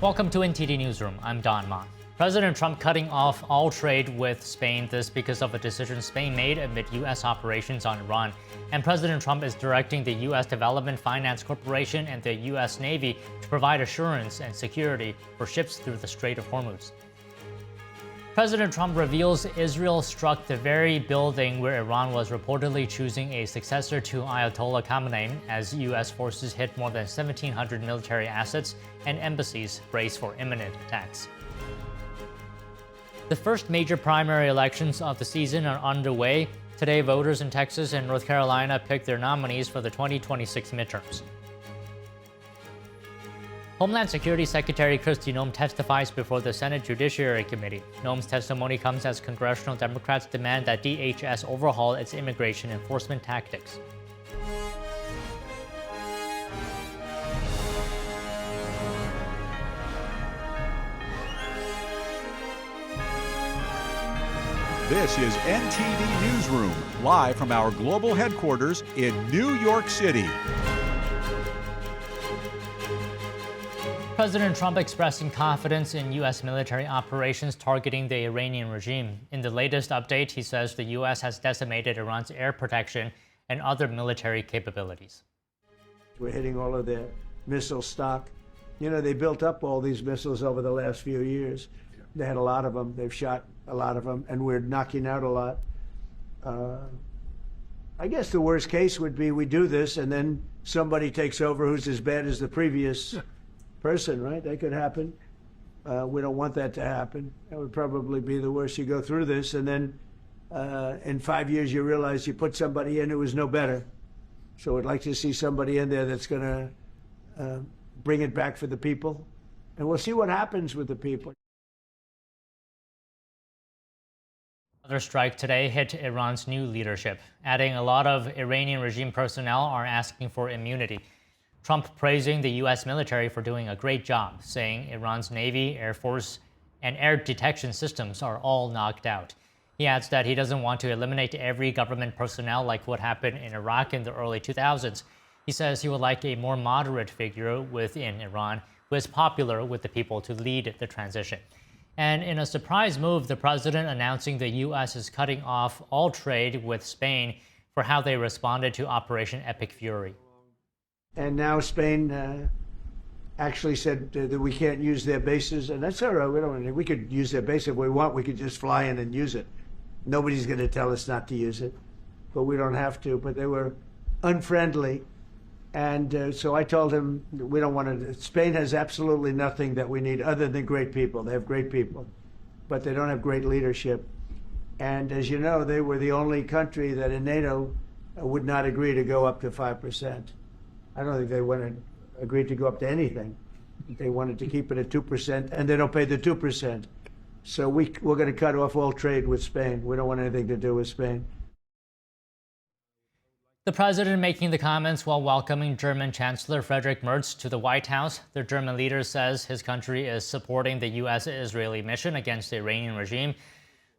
Welcome to NTD Newsroom. I'm Don Ma. President Trump cutting off all trade with Spain, this because of a decision Spain made amid U.S. operations on Iran. And President Trump is directing the U.S. Development Finance Corporation and the U.S. Navy to provide assurance and security for ships through the Strait of Hormuz. President Trump reveals Israel struck the very building where Iran was reportedly choosing a successor to Ayatollah Khamenei as U.S. forces hit more than 1,700 military assets and embassies brace for imminent attacks. The first major primary elections of the season are underway. Today, voters in Texas and North Carolina picked their nominees for the 2026 midterms. Homeland Security Secretary Kristi Noem testifies before the Senate Judiciary Committee. Noem's testimony comes as congressional Democrats demand that DHS overhaul its immigration enforcement tactics. This is NTD Newsroom, live from our global headquarters in New York City. President Trump expressing confidence in U.S. military operations targeting the Iranian regime. In the latest update, he says the U.S. has decimated Iran's air protection and other military capabilities. We're hitting all of their missile stock. You know, they built up all these missiles over the last few years. They had a lot of them. They've shot a lot of them, and we're knocking out a lot. I guess the worst case would be we do this, and then somebody takes over who's as bad as the previous person, right? That could happen. We don't want that to happen. That would probably be the worst. You go through this, and then in 5 years you realize you put somebody in who was no better. So I'd like to see somebody in there that's going to bring it back for the people. And we'll see what happens with the people. Another strike today hit Iran's new leadership, adding a lot of Iranian regime personnel are asking for immunity. Trump praising the U.S. military for doing a great job, saying Iran's Navy, Air Force, and air detection systems are all knocked out. He adds that he doesn't want to eliminate every government personnel like what happened in Iraq in the early 2000s. He says he would like a more moderate figure within Iran who is popular with the people to lead the transition. And in a surprise move, the president announcing the U.S. is cutting off all trade with Spain for how they responded to Operation Epic Fury. And now Spain actually said that we can't use their bases, and that's all right. We could use their base if we want. We could just fly in and use it. Nobody's going to tell us not to use it, but we don't have to. But they were unfriendly, and so I told him we don't want to. Spain has absolutely nothing that we need other than great people. They have great people, but they don't have great leadership. And as you know, they were the only country that in NATO would not agree to go up to 5%. I don't think they agreed to go up to anything. They wanted to keep it at 2%, and they don't pay the 2%. So we're going to cut off all trade with Spain. We don't want anything to do with Spain. The president making the comments while welcoming German Chancellor Friedrich Merz to the White House. The German leader says his country is supporting the U.S.-Israeli mission against the Iranian regime.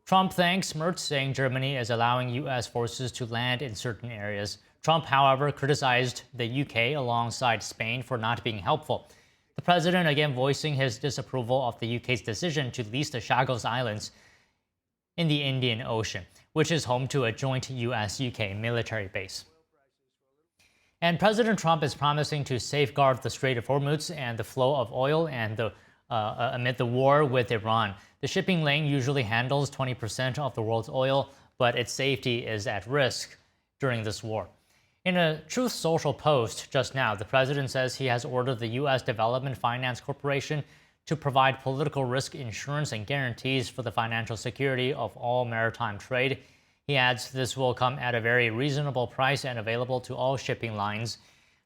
Trump thanks Merz, saying Germany is allowing U.S. forces to land in certain areas. Trump, however, criticized the UK alongside Spain for not being helpful. The president again voicing his disapproval of the UK's decision to lease the Chagos Islands in the Indian Ocean, which is home to a joint US-UK military base. And President Trump is promising to safeguard the Strait of Hormuz and the flow of oil amid the war with Iran. The shipping lane usually handles 20% of the world's oil, but its safety is at risk during this war. In a Truth Social post just now, the president says he has ordered the U.S. Development Finance Corporation to provide political risk insurance and guarantees for the financial security of all maritime trade. He adds this will come at a very reasonable price and available to all shipping lines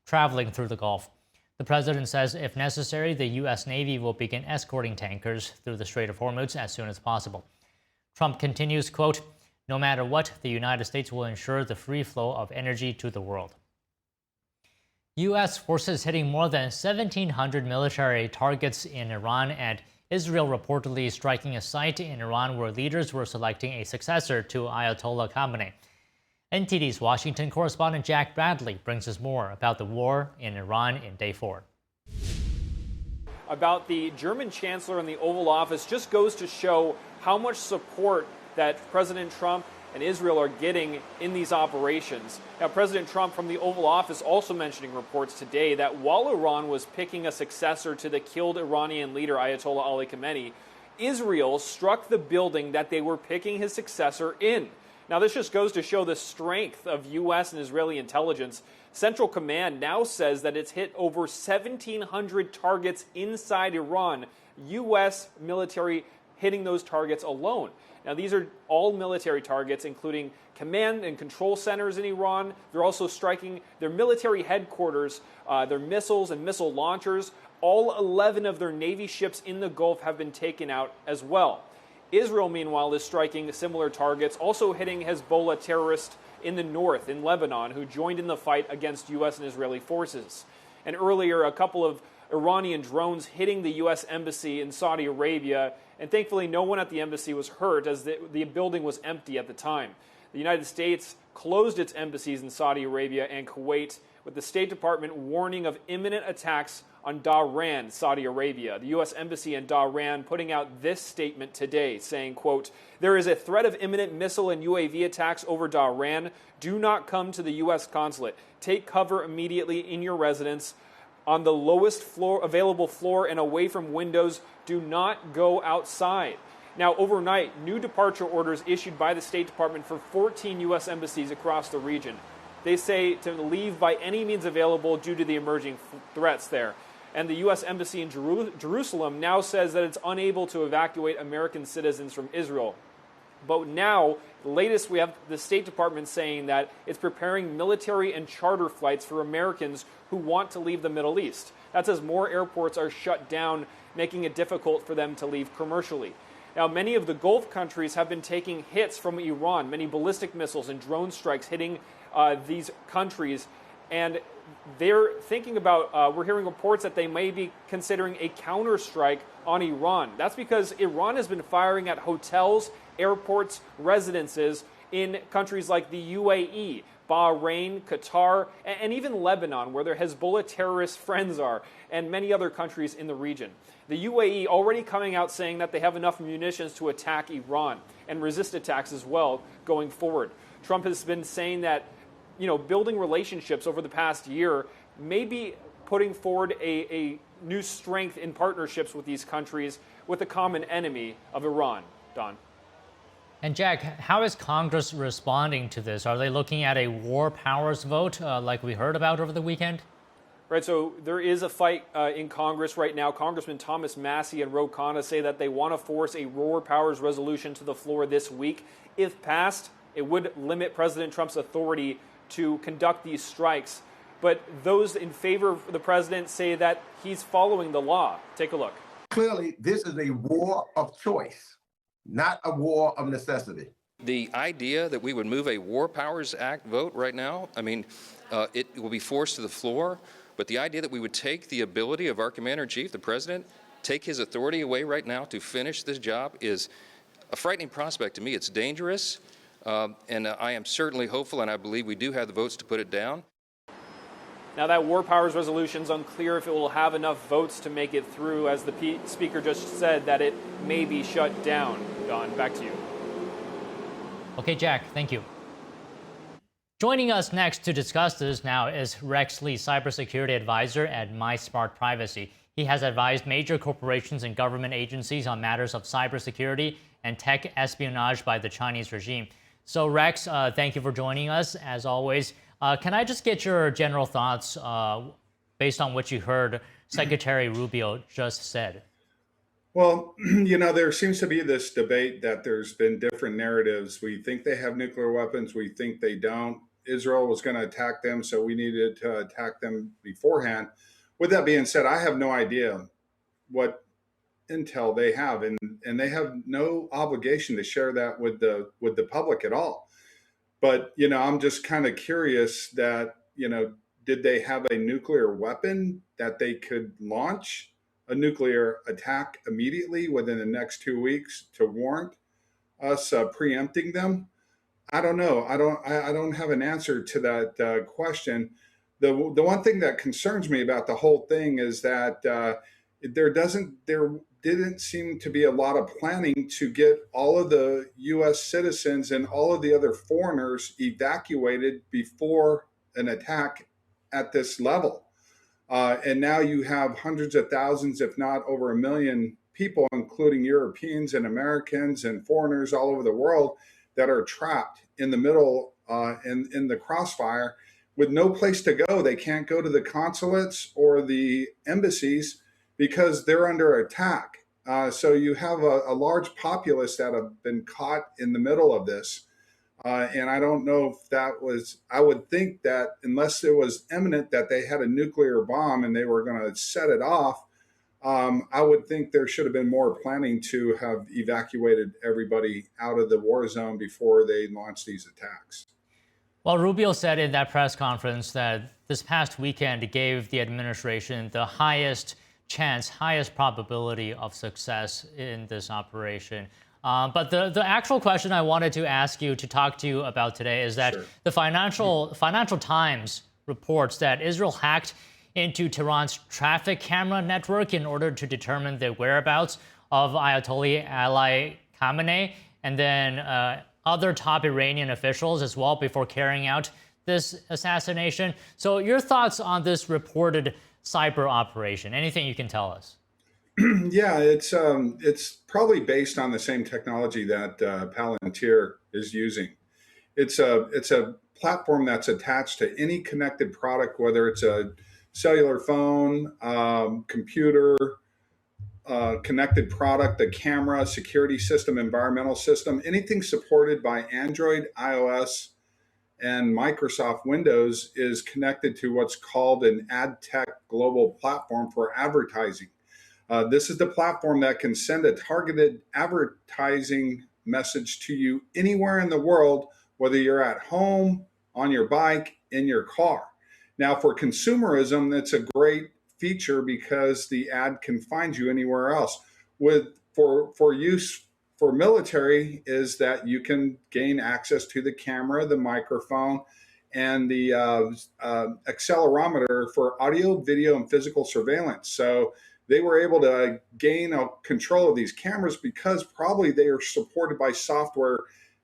traveling through the Gulf. The president says if necessary, the U.S. Navy will begin escorting tankers through the Strait of Hormuz as soon as possible. Trump continues, quote, "No matter what, the United States will ensure the free flow of energy to the world." U.S. forces hitting more than 1,700 military targets in Iran, and Israel reportedly striking a site in Iran where leaders were selecting a successor to Ayatollah Khamenei. NTD's Washington correspondent Jack Bradley brings us more about the war in Iran in Day 4. about the German chancellor in the Oval Office just goes to show how much support that President Trump and Israel are getting in these operations. Now, President Trump from the Oval Office also mentioning reports today that while Iran was picking a successor to the killed Iranian leader Ayatollah Khamenei, Israel struck the building that they were picking his successor in. Now, this just goes to show the strength of U.S. and Israeli intelligence. Central Command now says that it's hit over 1,700 targets inside Iran, U.S. military hitting those targets alone. Now, these are all military targets, including command and control centers in Iran. They're also striking their military headquarters, their missiles and missile launchers. All 11 of their Navy ships in the Gulf have been taken out as well. Israel, meanwhile, is striking similar targets, also hitting Hezbollah terrorists in the north, in Lebanon, who joined in the fight against U.S. and Israeli forces. And earlier, a couple of Iranian drones hitting the U.S. embassy in Saudi Arabia, and thankfully no one at the embassy was hurt as the building was empty at the time. The United States closed its embassies in Saudi Arabia and Kuwait, with the State Department warning of imminent attacks on Dhahran, Saudi Arabia. The U.S. Embassy in Dhahran putting out this statement today, saying, quote, "There is a threat of imminent missile and UAV attacks over Dhahran. Do not come to the U.S. consulate. Take cover immediately in your residence. On the lowest available floor and away from windows. Do not go outside." Now, overnight, new departure orders issued by the State Department for 14 U.S. embassies across the region. They say to leave by any means available due to the emerging threats there. And the U.S. Embassy in Jerusalem now says that it's unable to evacuate American citizens from Israel. But now, the latest, we have the State Department saying that it's preparing military and charter flights for Americans who want to leave the Middle East. That's as more airports are shut down, making it difficult for them to leave commercially. Now, many of the Gulf countries have been taking hits from Iran, many ballistic missiles and drone strikes hitting these countries. And they're thinking about, we're hearing reports that they may be considering a counterstrike on Iran. That's because Iran has been firing at hotels, airports, residences in countries like the UAE, Bahrain, Qatar, and even Lebanon, where their Hezbollah terrorist friends are, and many other countries in the region. The UAE already coming out saying that they have enough munitions to attack Iran and resist attacks as well going forward. Trump has been saying that, building relationships over the past year, maybe putting forward a new strength in partnerships with these countries with a common enemy of Iran. Don. And Jack, how is Congress responding to this? Are they looking at a war powers vote like we heard about over the weekend? Right, so there is a fight in Congress right now. Congressman Thomas Massey and Ro Khanna say that they want to force a war powers resolution to the floor this week. If passed, it would limit President Trump's authority to conduct these strikes. But those in favor of the president say that he's following the law. Take a look. Clearly, this is a war of choice, not a war of necessity. The idea that we would move a War Powers Act vote right now, it will be forced to the floor, but the idea that we would take the ability of our Commander-in-Chief, the President, take his authority away right now to finish this job is a frightening prospect to me. It's dangerous, and I am certainly hopeful, and I believe we do have the votes to put it down. Now, that war powers resolution is unclear if it will have enough votes to make it through, as the Speaker just said that it may be shut down. Don, back to you. Okay, Jack, thank you. Joining us next to discuss this now is Rex Lee, cybersecurity advisor at MySmart Privacy. He has advised major corporations and government agencies on matters of cybersecurity and tech espionage by the Chinese regime. So, Rex, thank you for joining us, as always. Can I just get your general thoughts based on what you heard Secretary Rubio just said? Well, there seems to be this debate that there's been different narratives. We think they have nuclear weapons. We think they don't. Israel was going to attack them, so we needed to attack them beforehand. With that being said, I have no idea what intel they have, and they have no obligation to share that with the public at all. But, I'm just kind of curious that, did they have a nuclear weapon that they could launch a nuclear attack immediately within the next 2 weeks to warrant us preempting them? I don't know. I don't have an answer to that question. The one thing that concerns me about the whole thing is that there didn't seem to be a lot of planning to get all of the U.S. citizens and all of the other foreigners evacuated before an attack at this level. And now you have hundreds of thousands, if not over 1 million people, including Europeans and Americans and foreigners all over the world, that are trapped in the middle in the crossfire with no place to go. They can't go to the consulates or the embassies because they're under attack. So you have a large populace that have been caught in the middle of this. And I don't know if that was, I would think that unless it was imminent that they had a nuclear bomb and they were going to set it off, I would think there should have been more planning to have evacuated everybody out of the war zone before they launched these attacks. Well, Rubio said in that press conference that this past weekend gave the administration the highest chance, highest probability of success in this operation. But the actual question I wanted to ask you to talk to you about today is that the Financial Times reports that Israel hacked into Tehran's traffic camera network in order to determine the whereabouts of Ayatollah Khamenei and then other top Iranian officials as well before carrying out this assassination. So your thoughts on this reported cyber operation? Anything you can tell us? Yeah, it's probably based on the same technology that Palantir is using. It's a platform that's attached to any connected product, whether it's a cellular phone, computer, connected product, the camera, security system, environmental system, anything supported by Android, iOS, and Microsoft Windows is connected to what's called an ad tech global platform for advertising. This is the platform that can send a targeted advertising message to you anywhere in the world, whether you're at home, on your bike, in your car. Now, for consumerism, that's a great feature because the ad can find you anywhere else. For use for military is that you can gain access to the camera, the microphone, and the accelerometer for audio, video, and physical surveillance. So they were able to gain control of these cameras because probably they are supported by software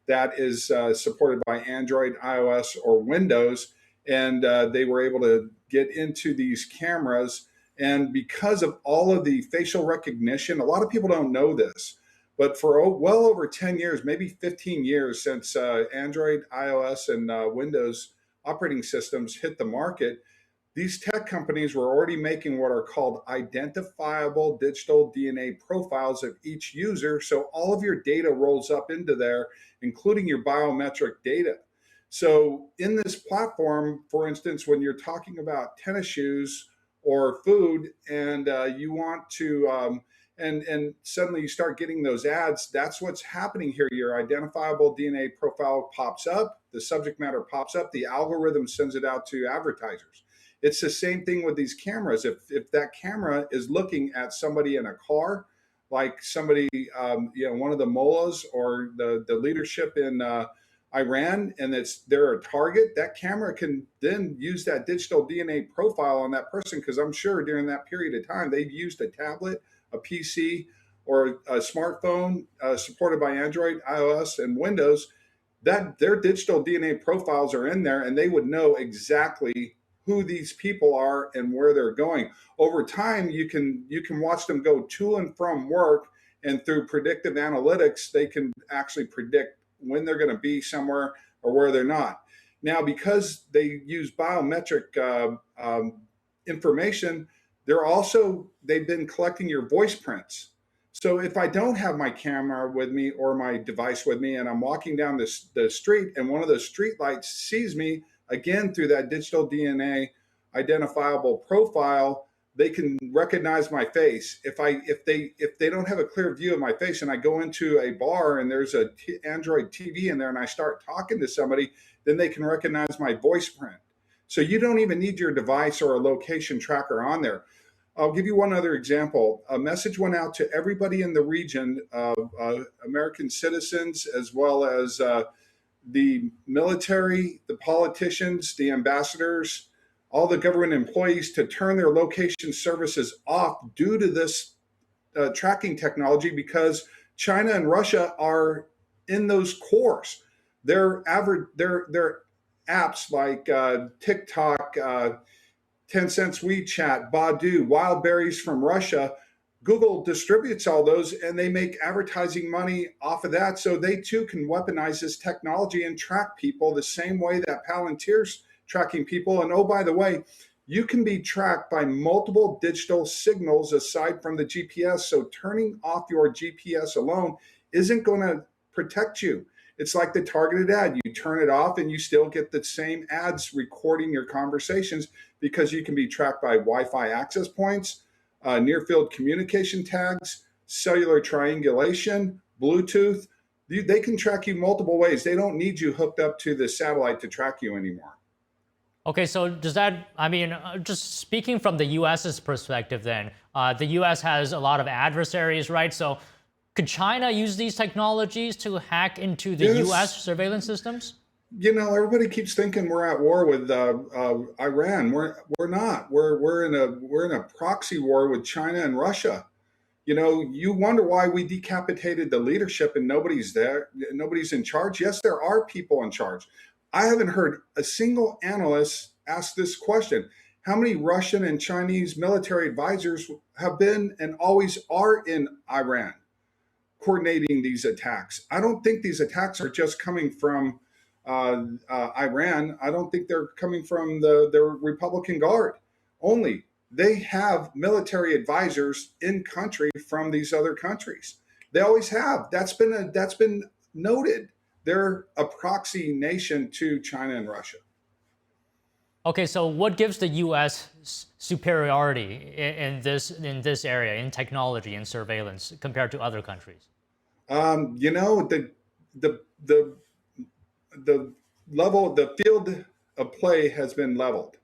that is supported by Android, iOS, or Windows. And they were able to get into these cameras. And because of all of the facial recognition, a lot of people don't know this, but for well over 10 years, maybe 15 years since Android, iOS, and Windows operating systems hit the market, these tech companies were already making what are called identifiable digital DNA profiles of each user. So all of your data rolls up into there, including your biometric data. So in this platform, for instance, when you're talking about tennis shoes or food and you want to, and suddenly you start getting those ads, that's what's happening here. Your identifiable DNA profile pops up, the subject matter pops up, the algorithm sends it out to advertisers. It's the same thing with these cameras. If that camera is looking at somebody in a car, like somebody, one of the mullahs or the leadership in Iran, and they're a target, that camera can then use that digital DNA profile on that person, because I'm sure during that period of time they've used a tablet, a PC, or a smartphone supported by Android, iOS, and Windows. That their digital DNA profiles are in there, and they would know exactly who these people are and where they're going. Over time, you can watch them go to and from work, and through predictive analytics, they can actually predict when they're going to be somewhere or where they're not. Now, because they use biometric information, they've been collecting your voice prints. So if I don't have my camera with me or my device with me, and I'm walking down the street and one of those street lights sees me, again, through that digital DNA identifiable profile, they can recognize my face. If they don't have a clear view of my face and I go into a bar and there's a Android TV in there and I start talking to somebody, then they can recognize my voice print. So you don't even need your device or a location tracker on there. I'll give you one other example. A message went out to everybody in the region, American citizens, as well as the military, the politicians, the ambassadors, all the government employees to turn their location services off due to this tracking technology, because China and Russia are in those cores. Their apps like TikTok, Tencent's WeChat, Baidu, Wild Berries from Russia, Google distributes all those and they make advertising money off of that. So they too can weaponize this technology and track people the same way that Palantir's tracking people. And oh, by the way, you can be tracked by multiple digital signals aside from the GPS. So turning off your GPS alone isn't going to protect you. It's like the targeted ad. You turn it off and you still get the same ads recording your conversations, because you can be tracked by Wi-Fi access points, near field communication tags, cellular triangulation, Bluetooth. They can track you multiple ways. They don't need you hooked up to the satellite to track you anymore. Okay, so does that, I mean, just speaking from the US's perspective then, the US has a lot of adversaries, right? So could China use these technologies to hack into the US surveillance systems? You know, everybody keeps thinking we're at war with Iran. We're not. We're in a proxy war with China and Russia. You know, you wonder why we decapitated the leadership and nobody's there. Nobody's in charge. Yes, there are people in charge. I haven't heard a single analyst ask this question. How many Russian and Chinese military advisors have been and always are in Iran coordinating these attacks? I don't think these attacks are just coming from Iran. I don't think they're coming from the Republican Guard only. They have military advisors in country from these other countries. They always have. That's been noted. They're a proxy nation to China and Russia. Okay, so what gives the U.S. superiority in this area, in technology and surveillance, compared to other countries? You know, the level, the field of play has been leveled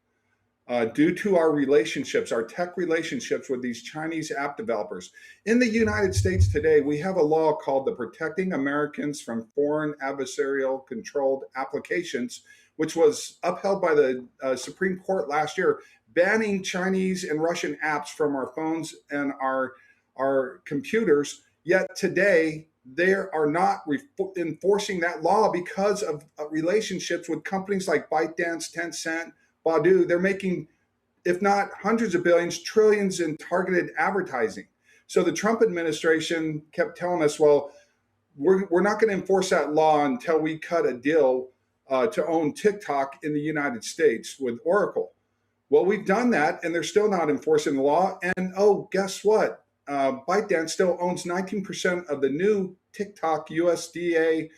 due to our relationships, our tech relationships with these Chinese app developers. In the United States today, we have a law called the Protecting Americans from Foreign Adversarial Controlled Applications, which was upheld by the Supreme Court last year, banning Chinese and Russian apps from our phones and our computers. Yet today, they are not enforcing that law because of relationships with companies like ByteDance, Tencent, Baidu. They're making, if not hundreds of billions, trillions in targeted advertising. So the Trump administration kept telling us, well, we're not going to enforce that law until we cut a deal to own TikTok in the United States with Oracle. Well, we've done that, and they're still not enforcing the law. And oh, guess what? ByteDance still owns 19% of the new TikTok USDA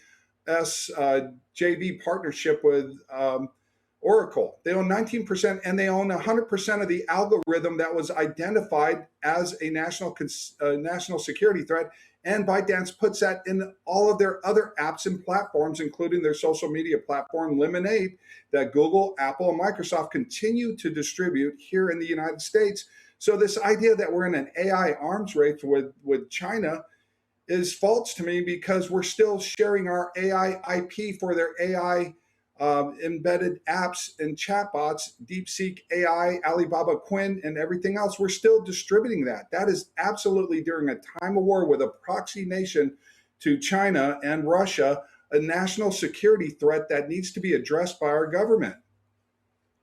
JV partnership with Oracle. They own 19%, and they own 100% of the algorithm that was identified as a national security threat. And ByteDance puts that in all of their other apps and platforms, including their social media platform, Lemonade, that Google, Apple, and Microsoft continue to distribute here in the United States. So this idea that we're in an AI arms race with China is false to me, because we're still sharing our AI IP for their AI embedded apps and chatbots, DeepSeek AI, Alibaba Quinn, and everything else. We're still distributing that. That is absolutely, during a time of war with a proxy nation to China and Russia, a national security threat that needs to be addressed by our government.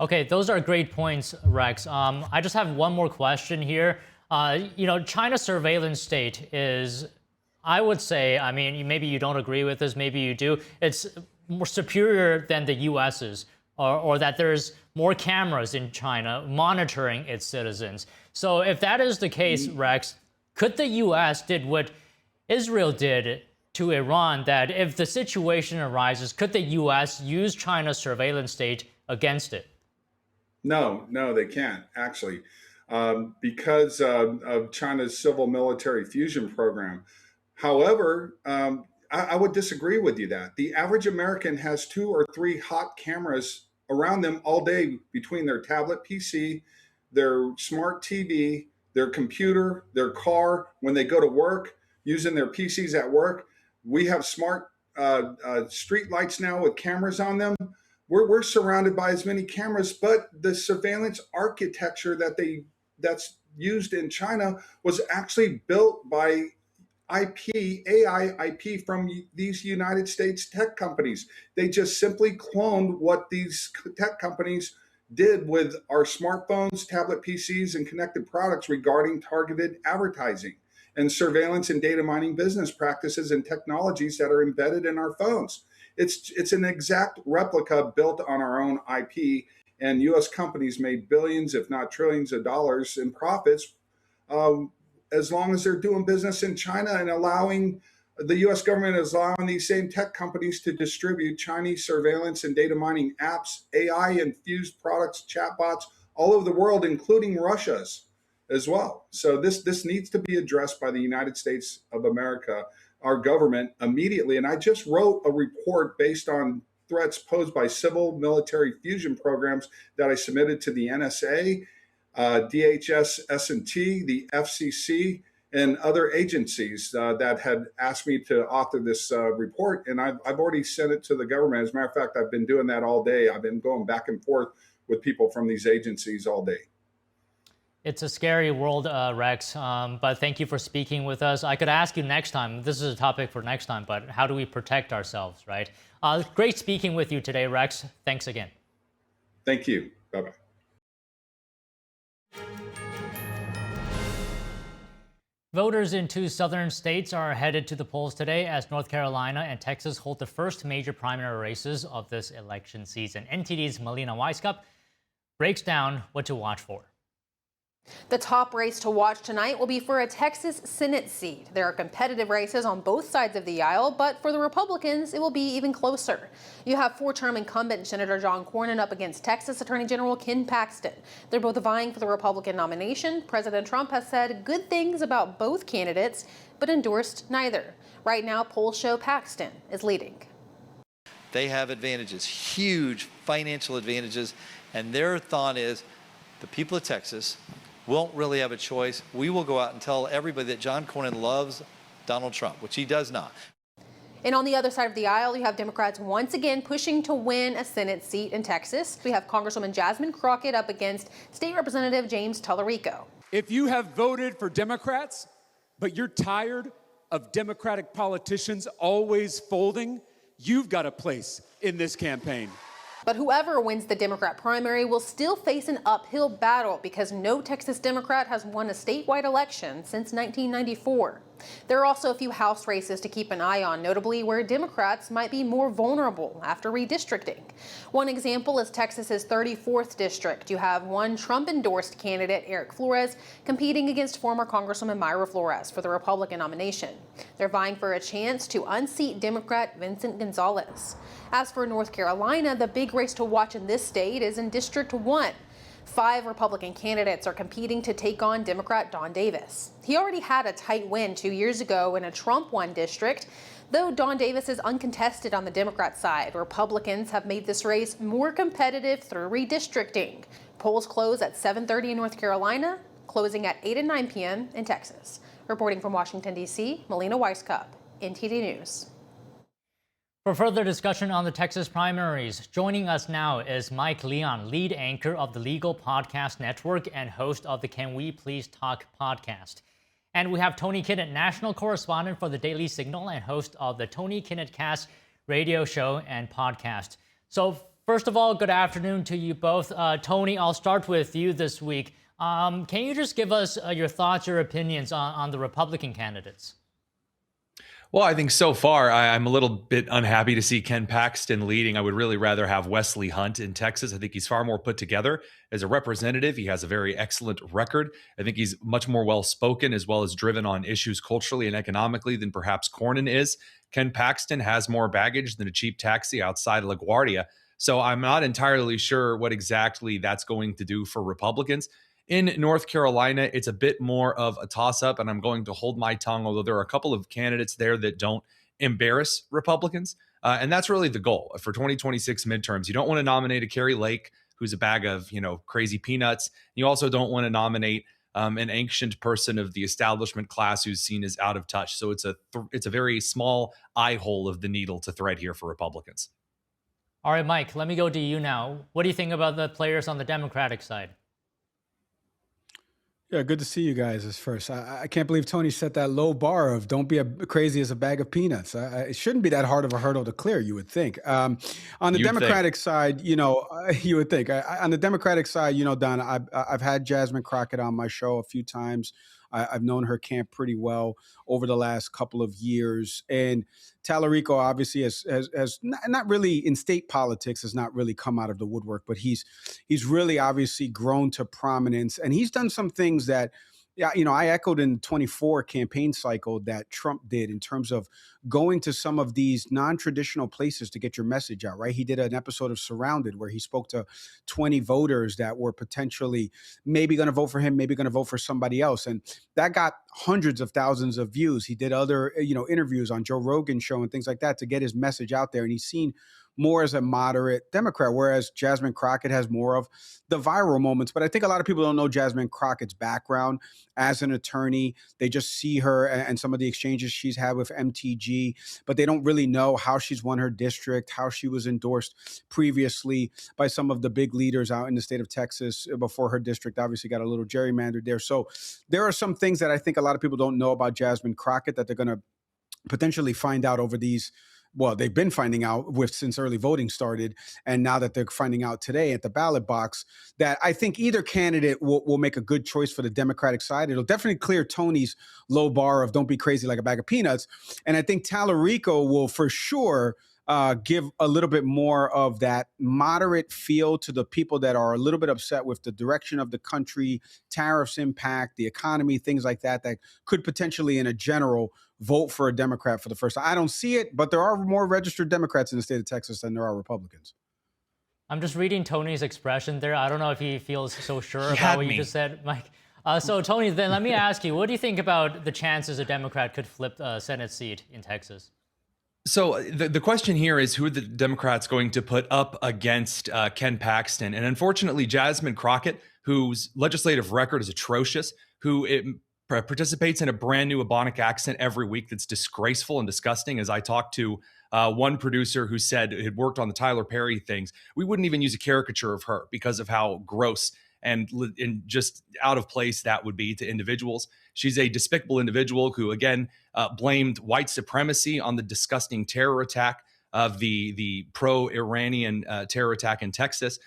Okay, those are great points, Rex. I just have one more question here. You know, China's surveillance state is, I would say, I mean, maybe you don't agree with this, maybe you do. It's more superior than the US's, or that there's more cameras in China monitoring its citizens. So if that is the case, Rex, could the US did what Israel did to Iran, that if the situation arises, could the US use China's surveillance state against it? No, they can't, actually, because of China's civil military fusion program. However, I would disagree with you that the average American has 2 or 3 hot cameras around them all day between their tablet PC, their smart TV, their computer, their car, when they go to work, using their PCs at work. We have smart street lights now with cameras on them. we're surrounded by as many cameras, but the surveillance architecture that's used in China was actually built by AI IP from these United States tech companies. They just simply cloned what these tech companies did with our smartphones, tablet PCs, and connected products regarding targeted advertising and surveillance and data mining business practices and technologies that are embedded in our phones. It's an exact replica built on our own IP, and U.S. companies made billions, if not trillions of dollars in profits as long as they're doing business in China and allowing the U.S. government is allowing these same tech companies to distribute Chinese surveillance and data mining apps, AI-infused products, chatbots all over the world, including Russia's as well. So this needs to be addressed by the United States of America, our government, immediately. And I just wrote a report based on threats posed by civil military fusion programs that I submitted to the NSA, DHS, S&T, the FCC, and other agencies that had asked me to author this report. And I've already sent it to the government. As a matter of fact, I've been doing that all day. I've been going back and forth with people from these agencies all day. It's a scary world, Rex, but thank you for speaking with us. I could ask you next time, this is a topic for next time, but how do we protect ourselves, right? Great speaking with you today, Rex. Thanks again. Thank you. Bye-bye. Voters in 2 southern states are headed to the polls today as North Carolina and Texas hold the first major primary races of this election season. NTD's Melina Weisskopf breaks down what to watch for. The top race to watch tonight will be for a Texas Senate seat. There are competitive races on both sides of the aisle, but for the Republicans, it will be even closer. You have 4-term incumbent Senator John Cornyn up against Texas Attorney General Ken Paxton. They're both vying for the Republican nomination. President Trump has said good things about both candidates, but endorsed neither. Right now, polls show Paxton is leading. They have advantages, huge financial advantages, and their thought is the people of Texas won't really have a choice. We will go out and tell everybody that John Cornyn loves Donald Trump, which he does not. And on the other side of the aisle, you have Democrats once again pushing to win a Senate seat in Texas. We have Congresswoman Jasmine Crockett up against State Representative James Tallarico. If you have voted for Democrats, but you're tired of Democratic politicians always folding, you've got a place in this campaign. But whoever wins the Democrat primary will still face an uphill battle because no Texas Democrat has won a statewide election since 1994. There are also a few House races to keep an eye on, notably where Democrats might be more vulnerable after redistricting. One example is Texas's 34th district. You have one Trump-endorsed candidate, Eric Flores, competing against former Congresswoman Mayra Flores for the Republican nomination. They're vying for a chance to unseat Democrat Vincent Gonzalez. As for North Carolina, the big race to watch in this state is in District 1. 5 Republican candidates are competing to take on Democrat Don Davis. He already had a tight win 2 years ago in a Trump-won district. Though Don Davis is uncontested on the Democrat side, Republicans have made this race more competitive through redistricting. Polls close at 7:30 in North Carolina, closing at 8 and 9 p.m. in Texas. Reporting from Washington, D.C., Melina Weisskopf, NTD News. For further discussion on the Texas primaries, joining us now is Mike Leon, lead anchor of the Legal Podcast Network and host of the Can We Please Talk podcast. And we have Tony Kinnett, national correspondent for the Daily Signal and host of the Tony Kinnett Cast radio show and podcast. So first of all, good afternoon to you both. Tony, I'll start with you this week. Can you just give us your thoughts, your opinions on the Republican candidates? Well, I think so far I'm a little bit unhappy to see Ken Paxton leading. I would really rather have Wesley Hunt in Texas. I think he's far more put together as a representative. He has a very excellent record. I think he's much more well-spoken as well as driven on issues culturally and economically than perhaps Cornyn is. Ken Paxton has more baggage than a cheap taxi outside LaGuardia. So I'm not entirely sure what exactly that's going to do for Republicans. In North Carolina, it's a bit more of a toss-up, and I'm going to hold my tongue, although there are a couple of candidates there that don't embarrass Republicans. And that's really the goal for 2026 midterms. You don't want to nominate a Carrie Lake, who's a bag of, crazy peanuts. You also don't want to nominate an ancient person of the establishment class who's seen as out of touch. So it's a very small eye hole of the needle to thread here for Republicans. All right, Mike, let me go to you now. What do you think about the players on the Democratic side? Yeah, good to see you guys as first. I can't believe Tony set that low bar of don't be crazy as a bag of peanuts. It shouldn't be that hard of a hurdle to clear, you would think. On the Democratic side, you would think. On the Democratic side, Don, I've had Jasmine Crockett on my show a few times. I've known her camp pretty well over the last couple of years. And Tallarico obviously has not really in state politics, has not really come out of the woodwork, but he's really obviously grown to prominence. And he's done some things that, I echoed in the 24 campaign cycle that Trump did in terms of going to some of these non-traditional places to get your message out, right? He did an episode of Surrounded where he spoke to 20 voters that were potentially maybe going to vote for him, maybe going to vote for somebody else. And that got hundreds of thousands of views. He did other, interviews on Joe Rogan's show and things like that to get his message out there. And he's seen more as a moderate Democrat, whereas Jasmine Crockett has more of the viral moments. But I think a lot of people don't know Jasmine Crockett's background as an attorney. They just see her and some of the exchanges she's had with MTG, but they don't really know how she's won her district, how she was endorsed previously by some of the big leaders out in the state of Texas before her district obviously got a little gerrymandered there. So there are some things that I think a lot of people don't know about Jasmine Crockett that they're going to potentially find out over these. Well, they've been finding out since early voting started, and now that they're finding out today at the ballot box, that I think either candidate will make a good choice for the Democratic side. It'll definitely clear Tony's low bar of don't be crazy like a bag of peanuts. And I think Tallarico will for sure give a little bit more of that moderate feel to the people that are a little bit upset with the direction of the country, tariffs impact, the economy, things like that could potentially in a general vote for a Democrat for the first time. I don't see it, but there are more registered Democrats in the state of Texas than there are Republicans. I'm just reading Tony's expression there. I don't know if he feels so sure about what you just said, Mike. So, Tony, then let me ask you, what do you think about the chances a Democrat could flip a Senate seat in Texas? So the question here is who are the Democrats going to put up against Ken Paxton? And unfortunately, Jasmine Crockett, whose legislative record is atrocious, who participates in a brand new Ebonic accent every week that's disgraceful and disgusting. As I talked to one producer who said it had worked on the Tyler Perry things, we wouldn't even use a caricature of her because of how gross and just out of place that would be to individuals. She's a despicable individual who, again, blamed white supremacy on the disgusting terror attack of the pro-Iranian terror attack in Texas.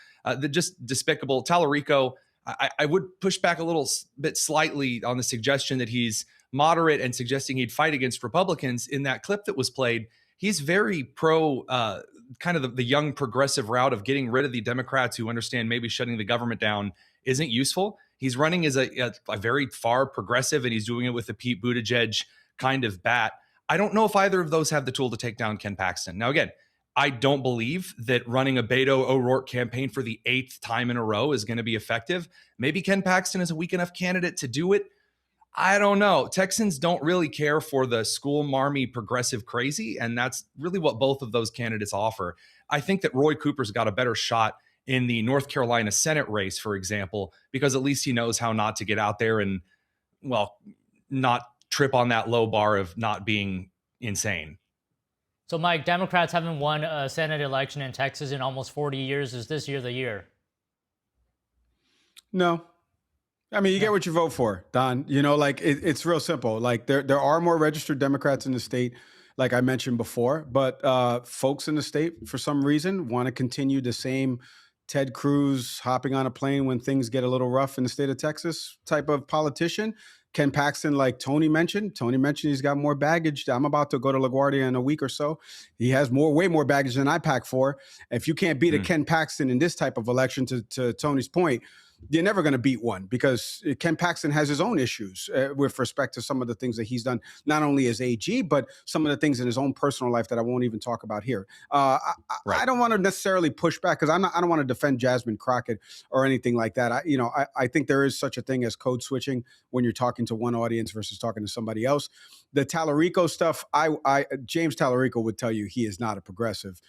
Just despicable. Tallarico, I would push back a little bit slightly on the suggestion that he's moderate and suggesting he'd fight against Republicans. In that clip that was played, he's very pro kind of the young progressive route of getting rid of the Democrats who understand maybe shutting the government down isn't useful. He's running as a very far progressive, and he's doing it with a Pete Buttigieg kind of bat. I don't know if either of those have the tool to take down Ken Paxton. Now, again, I don't believe that running a Beto O'Rourke campaign for the 8th time in a row is going to be effective. Maybe Ken Paxton is a weak enough candidate to do it. I don't know. Texans don't really care for the school marmy progressive crazy, and that's really what both of those candidates offer. I think that Roy Cooper's got a better shot in the North Carolina Senate race, for example, because at least he knows how not to get out there and, well, not trip on that low bar of not being insane. So, Mike, Democrats haven't won a Senate election in Texas in almost 40 years. Is this year the year? No. I mean, you get what you vote for, Don. It's real simple. Like there are more registered Democrats in the state, like I mentioned before, but folks in the state, for some reason, want to continue the same Ted Cruz hopping on a plane when things get a little rough in the state of Texas type of politician. Ken Paxton, like Tony mentioned he's got more baggage. I'm about to go to LaGuardia in a week or so. He has way more baggage than I pack for. If you can't beat a Ken Paxton in this type of election, to Tony's point, you're never going to beat one, because Ken Paxton has his own issues with respect to some of the things that he's done, not only as AG, but some of the things in his own personal life that I won't even talk about here. I don't want to necessarily push back, because I don't want to defend Jasmine Crockett or anything like that. I think there is such a thing as code switching when you're talking to one audience versus talking to somebody else. The Tallarico stuff, James Tallarico would tell you he is not a progressive.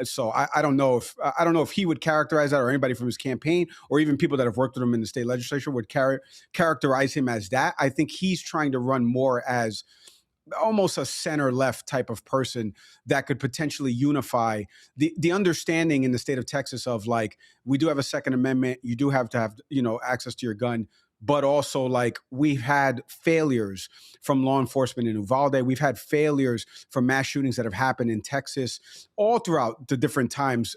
So I don't know if he would characterize that, or anybody from his campaign, or even people that have worked with him in the state legislature would characterize him as that. I think he's trying to run more as almost a center left type of person that could potentially unify the understanding in the state of Texas of like, we do have a Second Amendment. You do have to have, access to your gun. But also, like, we've had failures from law enforcement in Uvalde. We've had failures from mass shootings that have happened in Texas all throughout the different times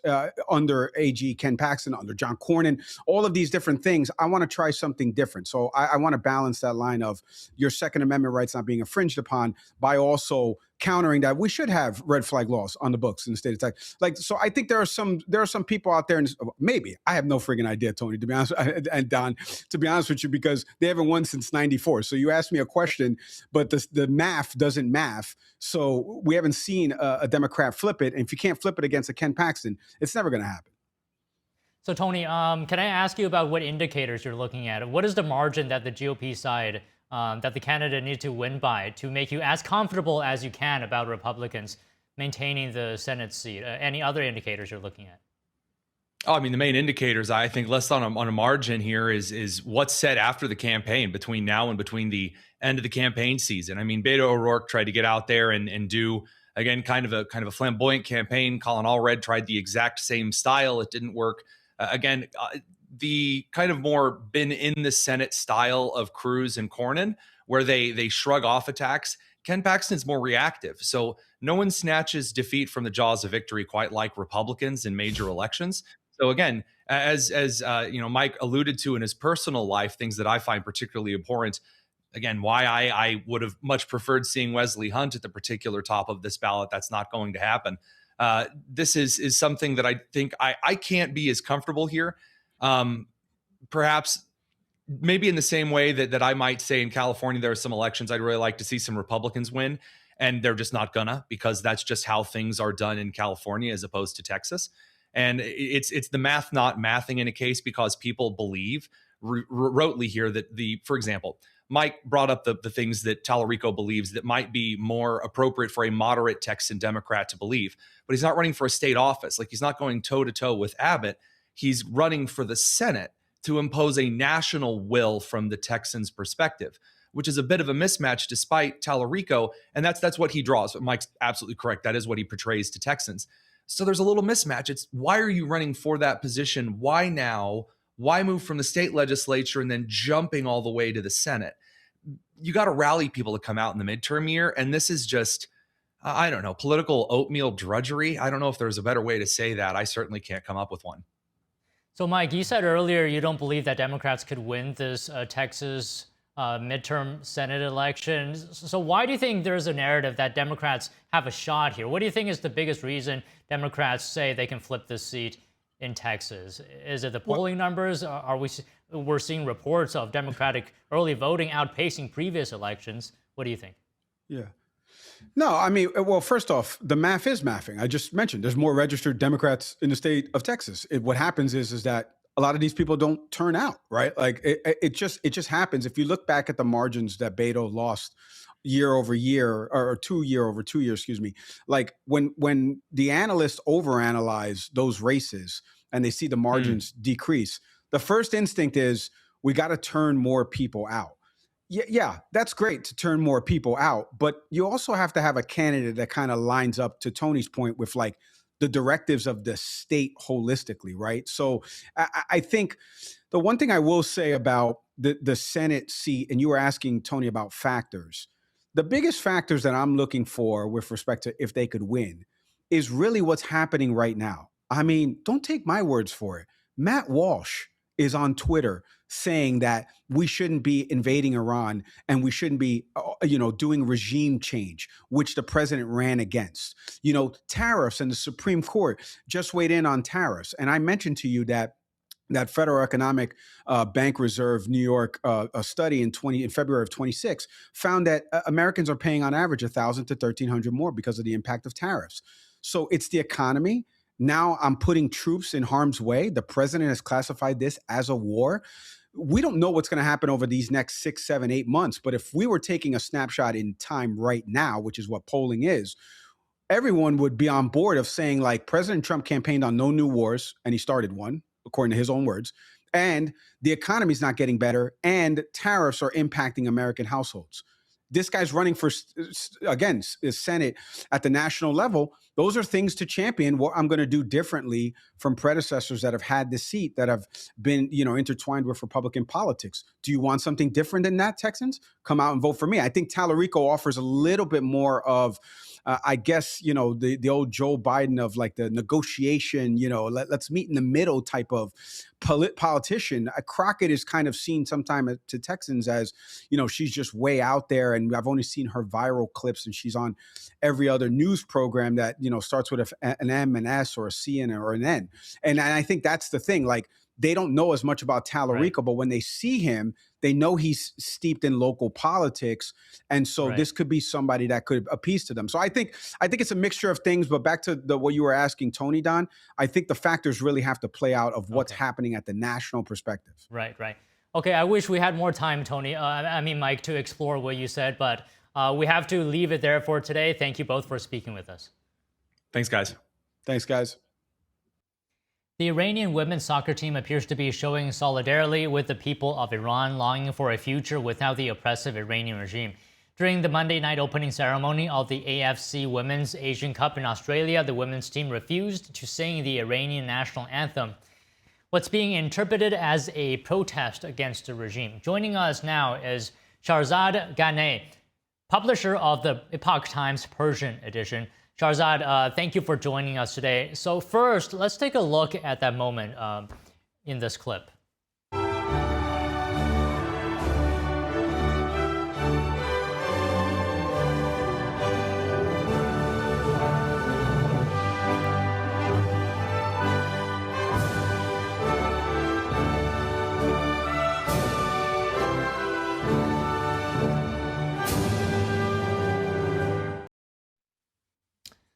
under AG Ken Paxton, under John Cornyn, all of these different things. I want to try something different. So I want to balance that line of your Second Amendment rights not being infringed upon by also countering that we should have red flag laws on the books in the state of Texas. Like, so I think there are some people out there, and maybe I have no friggin' idea, Tony, to be honest, and Don, to be honest with you, because they haven't won since '94. So you asked me a question, but the math doesn't math. So we haven't seen a Democrat flip it. And if you can't flip it against a Ken Paxton, it's never going to happen. So Tony, can I ask you about what indicators you're looking at? What is the margin that the GOP side that the candidate needs to win by to make you as comfortable as you can about Republicans maintaining the Senate seat? Any other indicators you're looking at? Oh, I mean, the main indicators, I think, less on a margin here is what's said after the campaign, between now and between the end of the campaign season. I mean, Beto O'Rourke tried to get out there and do, again, kind of a flamboyant campaign. Colin Allred tried the exact same style. It didn't work. The kind of more been in the Senate style of Cruz and Cornyn, where they shrug off attacks. Ken Paxton's more reactive. So no one snatches defeat from the jaws of victory quite like Republicans in major elections. So again, as Mike alluded to in his personal life, things that I find particularly abhorrent. Again, why I would have much preferred seeing Wesley Hunt at the particular top of this ballot. That's not going to happen. This is something that I think I can't be as comfortable here. Perhaps maybe in the same way that I might say in California, there are some elections I'd really like to see some Republicans win, and they're just not gonna, because that's just how things are done in California as opposed to Texas. And it's the math not mathing in a case, because people believe rotely here that for example, Mike brought up the things that Tallarico believes that might be more appropriate for a moderate Texan Democrat to believe, but he's not running for a state office. Like, he's not going toe to toe with Abbott. He's running for the Senate to impose a national will from the Texans' perspective, which is a bit of a mismatch despite Tallarico. And that's what he draws. But Mike's absolutely correct. That is what he portrays to Texans. So there's a little mismatch. It's, why are you running for that position? Why now? Why move from the state legislature and then jumping all the way to the Senate? You got to rally people to come out in the midterm year. And this is just, I don't know, political oatmeal drudgery. I don't know if there's a better way to say that. I certainly can't come up with one. So, Mike, you said earlier you don't believe that Democrats could win this Texas midterm Senate election. So why do you think there's a narrative that Democrats have a shot here? What do you think is the biggest reason Democrats say they can flip this seat in Texas? Is it the polling numbers? We're seeing reports of Democratic early voting outpacing previous elections. What do you think? Yeah. No, I mean, well, first off, the math is mathing. I just mentioned there's more registered Democrats in the state of Texas. What happens is that a lot of these people don't turn out, right? Like it just happens. If you look back at the margins that Beto lost year over year, or 2 year over 2 years, excuse me, like when the analysts overanalyze those races and they see the margins decrease, the first instinct is we got to turn more people out. Yeah, that's great to turn more people out, but you also have to have a candidate that kind of lines up, to Tony's point, with like the directives of the state holistically, right? So I think the one thing I will say about the Senate seat, and you were asking Tony about factors, the biggest factors that I'm looking for with respect to if they could win is really what's happening right now. I mean, don't take my words for it. Matt Walsh is on Twitter saying that we shouldn't be invading Iran and we shouldn't be, doing regime change, which the president ran against. Tariffs, and the Supreme Court just weighed in on tariffs. And I mentioned to you that Federal Economic Bank Reserve New York a study in February of 26 found that Americans are paying on average $1,000 to $1,300 more because of the impact of tariffs. So it's the economy. Now I'm putting troops in harm's way. The president has classified this as a war. We don't know what's going to happen over these next 6, 7, 8 months. But if we were taking a snapshot in time right now, which is what polling is, everyone would be on board of saying, like, President Trump campaigned on no new wars, and he started one, according to his own words, and the economy is not getting better, and tariffs are impacting American households. this guy's running for, again, Senate at the national level. Those are things to champion. What I'm going to do differently from predecessors that have had the seat, that have been, intertwined with Republican politics. Do you want something different than that, Texans? Come out and vote for me. I think Tallarico offers a little bit more of, I guess, the old Joe Biden of like the negotiation, let's meet in the middle type of politician. Crockett is kind of seen sometime to Texans as, she's just way out there. And I've only seen her viral clips, and she's on every other news program that, starts with an M, an S, or a C, or an N. And I think that's the thing. Like, they don't know as much about Tallarico, right, but when they see him, they know he's steeped in local politics. And so this could be somebody that could appease to them. So I think it's a mixture of things. But back to what you were asking, Tony, Don, I think the factors really have to play out of what's happening at the national perspective. Right. Okay, I wish we had more time, Tony. Mike, to explore what you said, but we have to leave it there for today. Thank you both for speaking with us. Thanks, guys. Thanks, guys. The Iranian women's soccer team appears to be showing solidarity with the people of Iran longing for a future without the oppressive Iranian regime. During the Monday night opening ceremony of the AFC Women's Asian Cup in Australia, the women's team refused to sing the Iranian national anthem, what's being interpreted as a protest against the regime. Joining us now is Shahrzad Ghanei, publisher of the Epoch Times Persian edition. Shahrzad, thank you for joining us today. So first, let's take a look at that moment in this clip.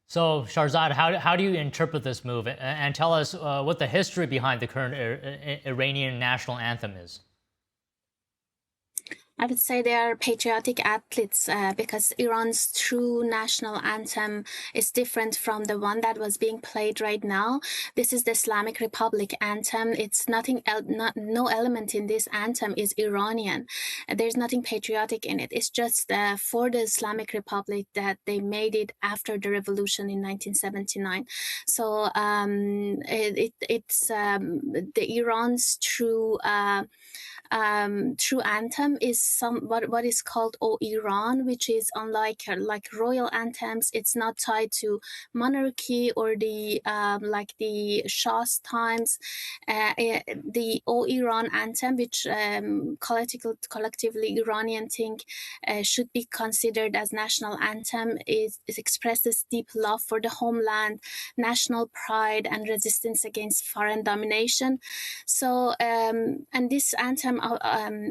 So, Shahrzad, how do you interpret this move? And tell us what the history behind the current Iranian national anthem is. I would say they are patriotic athletes because Iran's true national anthem is different from the one that was being played right now. This is the Islamic Republic anthem. It's nothing, no element in this anthem is Iranian. There's nothing patriotic in it. It's just for the Islamic Republic that they made it after the revolution in 1979. So it's the Iran's true anthem is what is called O Iran, which is unlike like royal anthems. It's not tied to monarchy or the like the Shah's times. The O Iran anthem, which collectively Iranian think should be considered as national anthem, it expresses deep love for the homeland, national pride, and resistance against foreign domination. So and this anthem,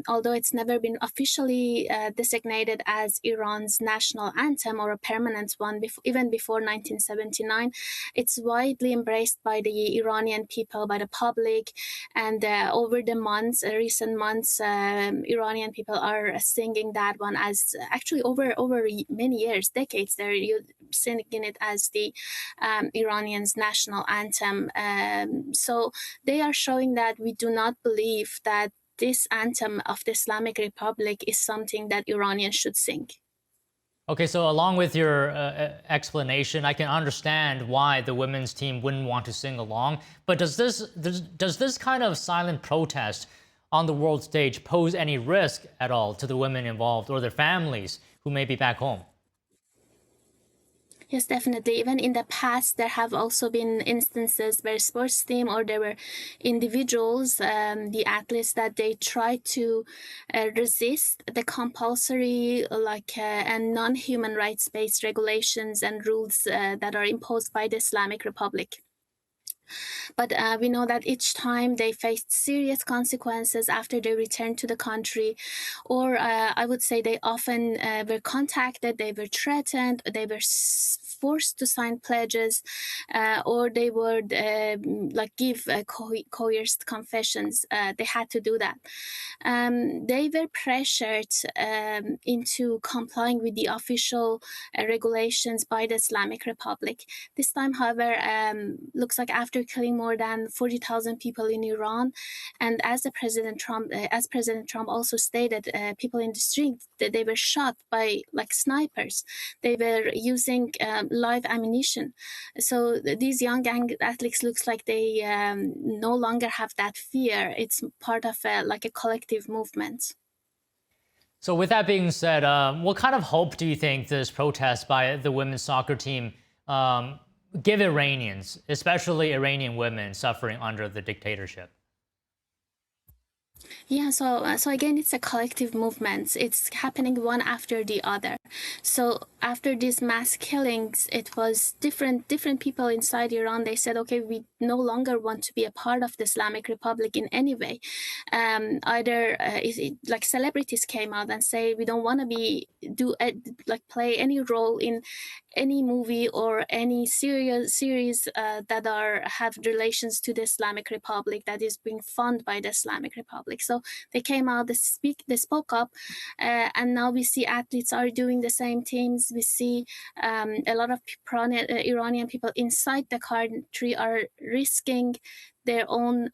although it's never been officially designated as Iran's national anthem or a permanent one, even before 1979, it's widely embraced by the Iranian people, by the public, and over the months, recent months, Iranian people are singing that one as actually over many years, decades. They're singing it as the Iranian's national anthem. So they are showing that we do not believe that this anthem of the Islamic Republic is something that Iranians should sing. Okay, so along with your explanation, I can understand why the women's team wouldn't want to sing along. But does this kind of silent protest on the world stage pose any risk at all to the women involved or their families who may be back home? Yes, definitely. Even in the past, there have also been instances where sports team or there were individuals, the athletes, that they try to resist the compulsory and non-human rights-based regulations and rules that are imposed by the Islamic Republic. But we know that each time they faced serious consequences after they returned to the country, or I would say they often were contacted, they were threatened, they were forced to sign pledges, or they would give coerced confessions. They had to do that. They were pressured into complying with the official regulations by the Islamic Republic. This time, however, looks like after after killing more than 40,000 people in Iran. And as President Trump also stated, people in the street, that they were shot by like snipers. They were using live ammunition. So these young athletes looks like they no longer have that fear. It's part of like a collective movement. So with that being said, what kind of hope do you think this protest by the women's soccer team give Iranians, especially Iranian women suffering under the dictatorship? Yeah, so again, it's a collective movement. It's happening one after the other. So after these mass killings, it was different people inside Iran. They said, okay, we no longer want to be a part of the Islamic Republic in any way. Like celebrities came out and say, we don't want to play any role in any movie or any series that have relations to the Islamic Republic that is being funded by the Islamic Republic. So they came out, they spoke up, and now we see athletes are doing the same things. We see a lot of Iranian people inside the country are risking their own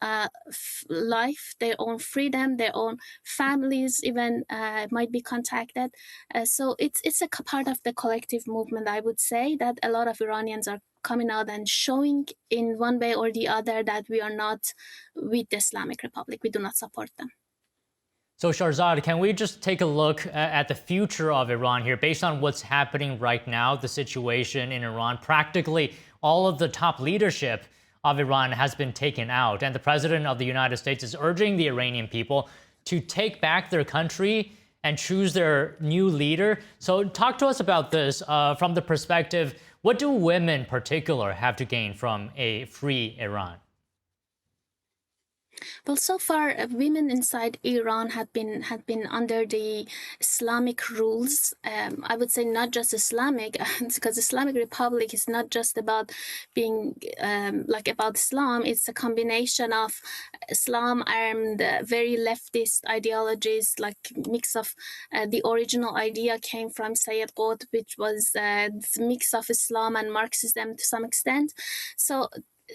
life, their own freedom, their own families even might be contacted. So it's a part of the collective movement, I would say, that a lot of Iranians are coming out and showing in one way or the other that we are not with the Islamic Republic. We do not support them. So Shahrzad, can we just take a look at the future of Iran here? Based on what's happening right now, the situation in Iran, practically all of the top leadership of Iran has been taken out. And the president of the United States is urging the Iranian people to take back their country and choose their new leader. So talk to us about this from the perspective, what do women in particular have to gain from a free Iran? Well, so far, women inside Iran have been under the Islamic rules. I would say not just Islamic, because Islamic Republic is not just about being about Islam. It's a combination of Islam and very leftist ideologies, like mix of the original idea came from Sayyid Qutb, which was a mix of Islam and Marxism to some extent. So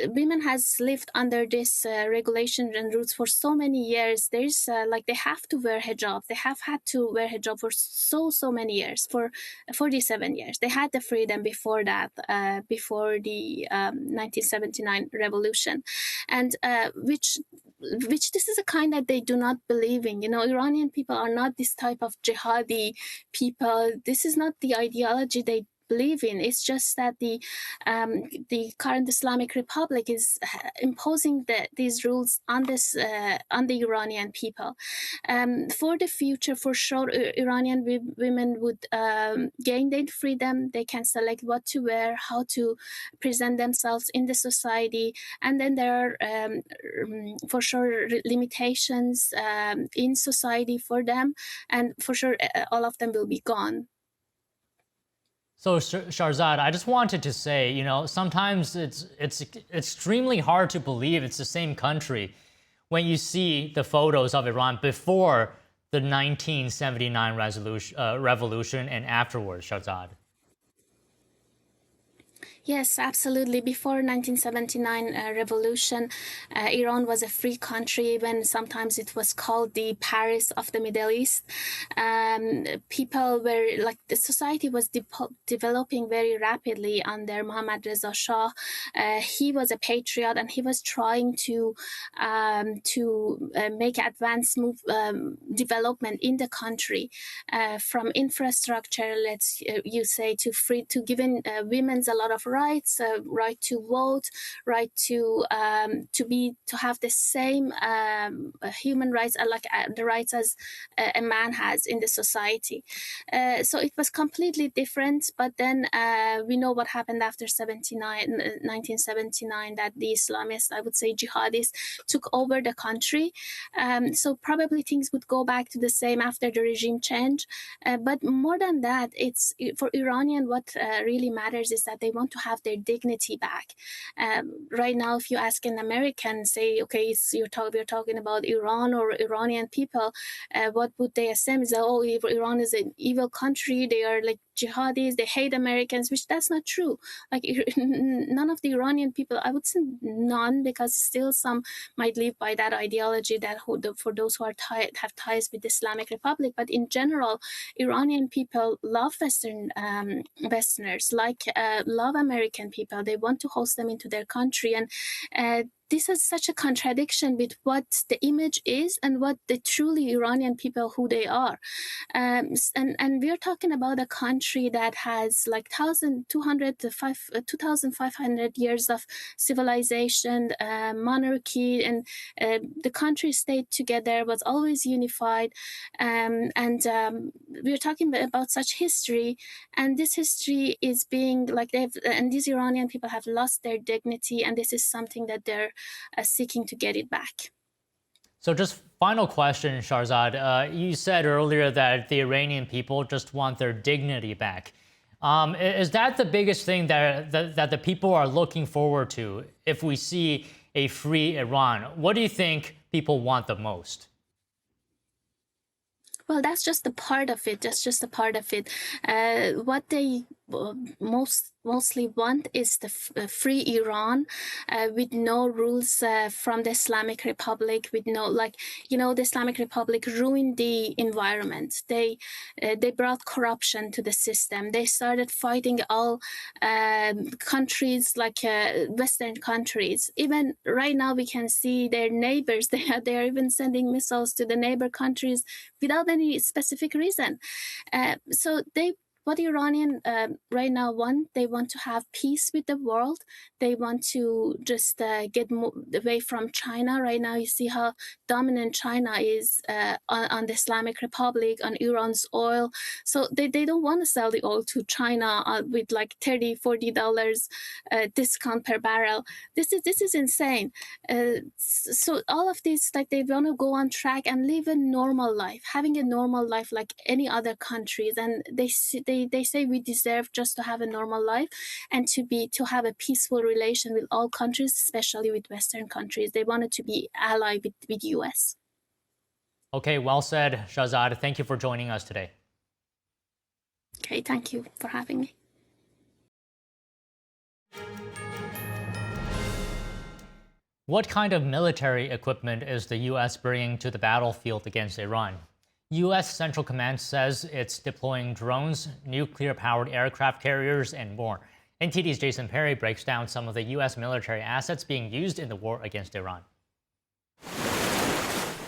women has lived under this regulation and rules for so many years. There's they have to wear hijab. They have had to wear hijab for so many years, for 47 years. They had the freedom before that, before the 1979 revolution, and which this is a kind that they do not believe in. You know, Iranian people are not this type of jihadi people. This is not the ideology they believe in. It's just that the current Islamic Republic is imposing these rules on the Iranian people. For the future, for sure, Iranian women would gain their freedom. They can select what to wear, how to present themselves in the society, and then there are for sure limitations in society for them, and for sure all of them will be gone. So Shahrzad, I just wanted to say, you know, sometimes it's extremely hard to believe it's the same country when you see the photos of Iran before the 1979 revolution and afterwards, Shahrzad. Yes, absolutely. Before 1979 revolution, Iran was a free country. When sometimes it was called the Paris of the Middle East. People were the society was developing very rapidly under Mohammad Reza Shah. He was a patriot, and he was trying to make advanced development in the country, from infrastructure, you say, to giving women's a lot of rights, right to vote, right to have the same human rights, the rights as a man has in the society. So it was completely different. But then we know what happened after 1979, that the Islamists, I would say jihadists, took over the country. So probably things would go back to the same after the regime change. But more than that, it's for Iranian, what really matters is that they want to have their dignity back. Right now, if you ask an American, say, okay, we're talking about Iran or Iranian people, what would they assume is that, oh, Iran is an evil country. They are jihadis, they hate Americans, which that's not true. Like none of the Iranian people, I would say none, because still some might live by that ideology that for those who are have ties with the Islamic Republic. But in general, Iranian people love Westerners, love American people. They want to host them into their country, and this is such a contradiction with what the image is and what the truly Iranian people, who they are. And we're talking about a country that has like 2,500 years of civilization, monarchy, and the country stayed together, was always unified. We're talking about such history, and this history is being like and these Iranian people have lost their dignity, and this is something that they're seeking to get it back. So just final question, Shahrzad. You said earlier that the Iranian people just want their dignity back. Is that the biggest thing that the people are looking forward to if we see a free Iran? What do you think people want the most? Well, that's just a part of it. That's just a part of it. What they mostly want is the free Iran with no rules from the Islamic Republic, with no, the Islamic Republic ruined the environment. They brought corruption to the system. They started fighting all countries, like Western countries. Even right now, we can see their neighbors. They are even sending missiles to the neighbor countries without any specific reason. What Iranian right now want, they want to have peace with the world. They want to just get away from China. Right now, you see how dominant China is on the Islamic Republic, on Iran's oil. So they don't want to sell the oil to China with like $30, $40 discount per barrel. This is insane. So all of this, like, they want to go on track and live a normal life, having a normal life like any other countries. And they say we deserve just to have a normal life and to have a peaceful relation with all countries, especially with Western countries. They wanted to be allied with US. Okay, well said, Shahrzad. Thank you for joining us today. Okay, thank you for having me. What kind of military equipment is the U.S. bringing to the battlefield against Iran? U.S. Central Command says it's deploying drones, nuclear-powered aircraft carriers, and more. NTD's Jason Perry breaks down some of the U.S. military assets being used in the war against Iran.